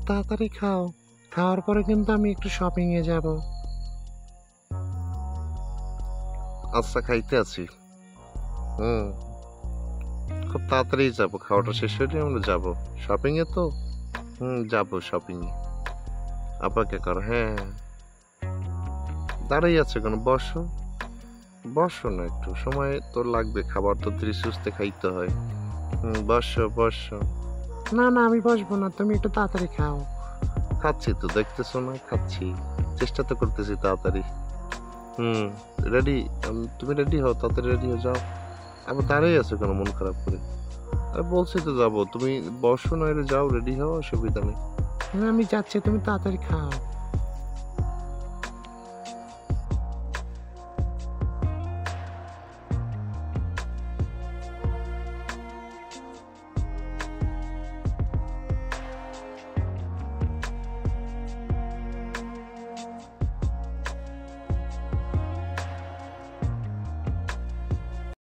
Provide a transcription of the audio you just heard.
তাড়াতাড়ি খাও, খাওয়ার পরে কিন্তু আমি একটু শপিং এ যাব। আচ্ছা, খাইতে আছি। হুম, খুব তাড়াতাড়ি যাবো, খাওয়াটা শেষ হলে আমরা যাবো শপিং এ তো। যাবো শপিং এ। অপেক্ষা করো, হ্যাঁ হ্যাঁ। দাঁড়াই আছে কেন, বসো। বসো না, একটু সময় তো লাগবে, খাবার তো ধীরে সুস্থে খাইতে হয়। বসো বসো। না না, আমি বসবো না, তুমি একটু তাড়াতাড়ি খাও। খাচ্ছি তো, দেখতেছো না খাচ্ছি, চেষ্টা তো করতেছি তাড়াতাড়ি। রেডি। তুমি রেডি হও, তাড়াতাড়ি রেডি হয়ে যাও। আবার দাঁড়িয়ে আছো কেন মন খারাপ করে? আরে বলছি তো যাবো, তুমি বসো না, এর যাও, রেডি হও, অসুবিধা নেই। আমি যাচ্ছি, তুমি তাড়াতাড়ি খাও।